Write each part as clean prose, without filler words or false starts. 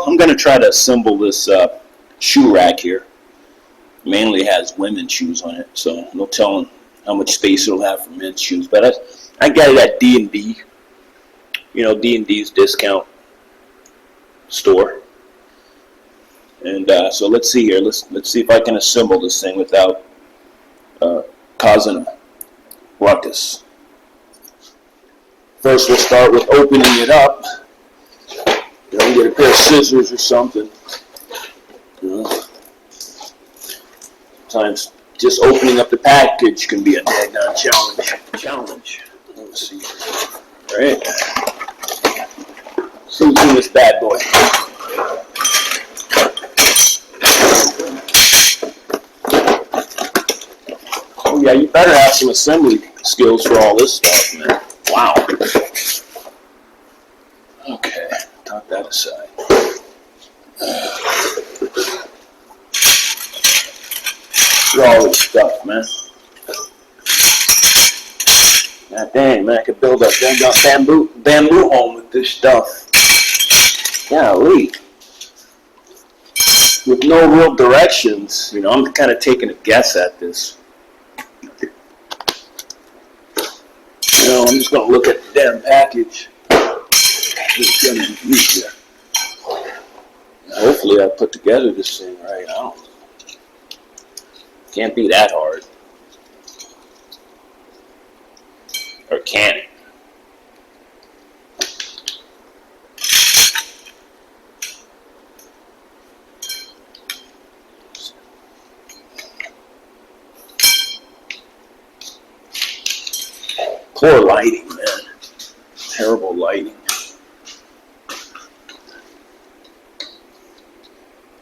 well, I'm going to try to assemble this shoe rack here. Mainly has women's shoes on it, so no telling how much space it'll have for men's shoes. But I got it at D&D. You know, D&D's discount store. And so let's see here. Let's see if I can assemble this thing without causing a ruckus. First, we'll start with opening it up. You know, get a pair of scissors or something. You know, sometimes just opening up the package can be a daggone challenge. Let's see. All right. So what's in this bad boy? Oh yeah, you better have some assembly skills for all this stuff, man. Wow. Okay, tuck that aside. Look at all this stuff, man. God dang, man, I could build a bamboo home with this stuff. Golly. With no real directions, you know, I'm kind of taking a guess at this. You know, I'm just going to look at the damn package. It's going to be easier. Hopefully I put together this thing right. I don't know. Can't be that hard. Or can it? Poor lighting, man. Terrible lighting.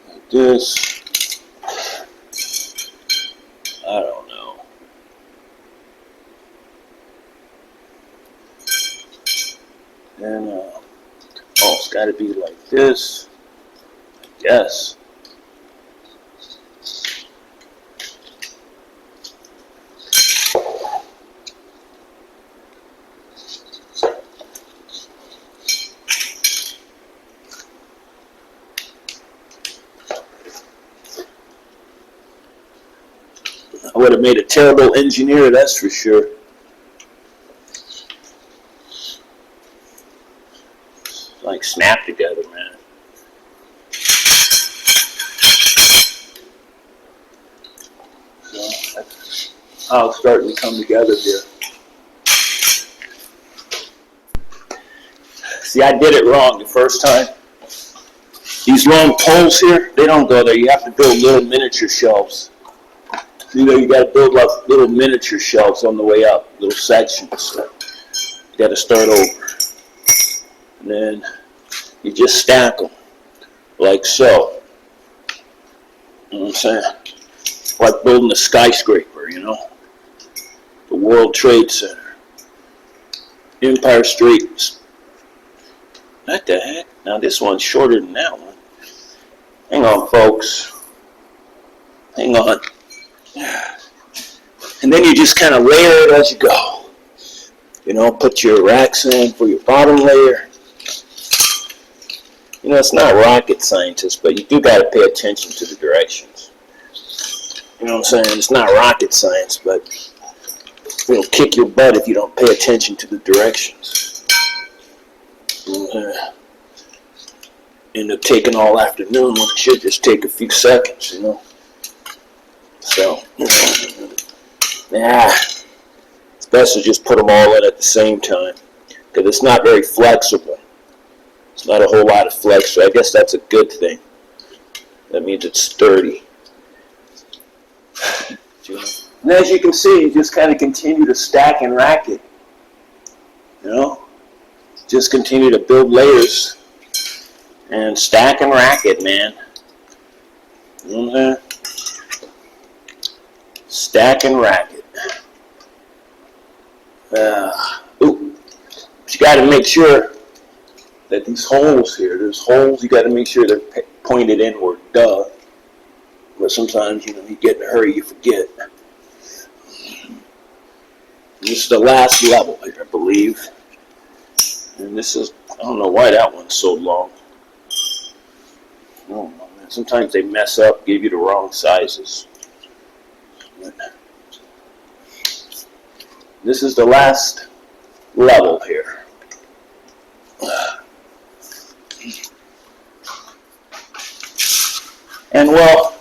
Like this. I don't know. And, oh, it's got to be like this. I guess. I would have made a terrible engineer, that's for sure. Like snap together, man. So that's how it's starting to come together here. See, I did it wrong the first time. These long poles here, they don't go there. You have to build little miniature shelves. You know, you got to build like little miniature shelves on the way up, little sections. You got to start over. And then you just stack them like so. You know what I'm saying? Like building a skyscraper, you know? The World Trade Center. Empire State. What the heck? Now this one's shorter than that one. Hang on, folks. Hang on. And then you just kind of layer it as you go. You know, put your racks in for your bottom layer. You know, it's not rocket science, but you do got to pay attention to the directions. You know what I'm saying? It's not rocket science, but it'll kick your butt if you don't pay attention to the directions. End up taking all afternoon when it should just take a few seconds, you know. So, yeah, it's best to just put them all in at the same time because it's not very flexible. It's not a whole lot of flex, so I guess that's a good thing. That means it's sturdy. And as you can see, you just kind of continue to stack and rack it. You know, just continue to build layers and stack and rack it, man. Stack and rack it. But you got to make sure that these holes here, there's holes, you got to make sure they're pointed inward, duh. But sometimes, you know, you get in a hurry, you forget. This is the last level here, I believe. And this is, I don't know why that one's so long. Oh, man. Sometimes they mess up, give you the wrong sizes. This is the last level here. And well,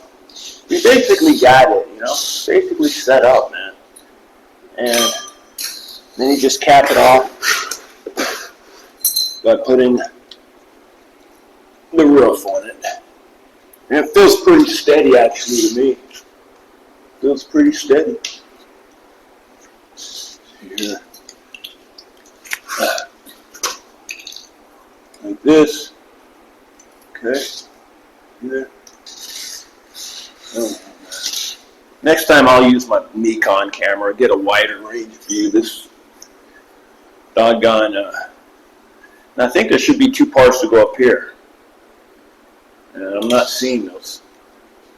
you basically got it, you know, basically set up, man. And then you just cap it off by putting the roof on it. And it feels pretty steady, actually, to me. Feels pretty steady. Here. Like this. Okay. Here. Oh. Next time I'll use my Nikon camera, get a wider range view. This doggone, and I think there should be 2 parts to go up here. And I'm not seeing those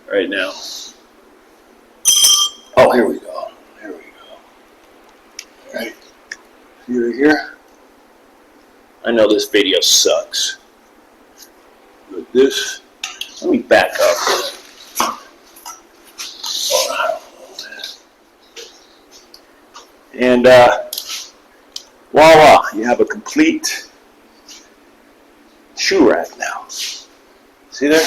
right now. Oh, here we go. Here we go. All right. See right here? I know this video sucks. But this, let me back up. And voila, you have a complete shoe rack now. See there?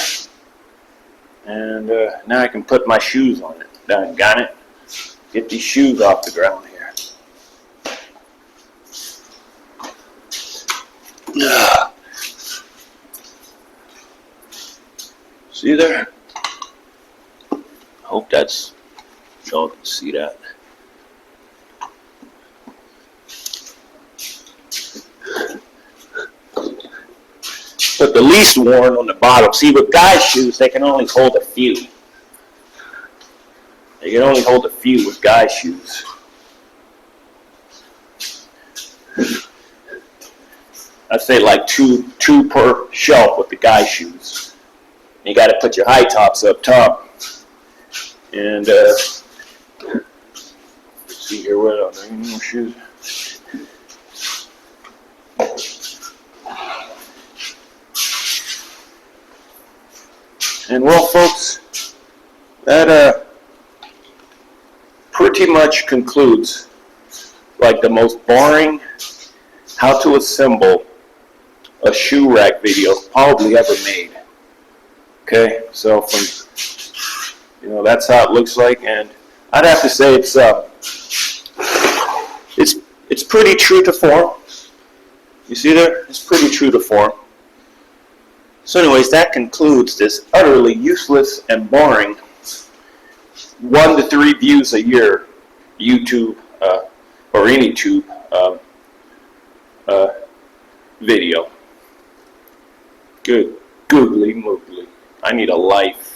And now I can put my shoes on it. Got it? Get these shoes off the ground here. See there? Hope that's, y'all can see that. But the least worn on the bottom. See, with guys' shoes, they can only hold a few. They can only hold a few with guys' shoes. I'd say like two per shelf with the guys' shoes. You got to put your high tops up top. And let's see here, what else? Any more shoes? And well, folks, that pretty much concludes like the most boring how to assemble a shoe rack video probably ever made. Okay, so from, you know, that's how it looks like, and I'd have to say it's pretty true to form. You see there? It's pretty true to form. So anyways, that concludes this utterly useless and boring 1 to 3 views a year YouTube or any tube video. Good googly moogly. I need a life.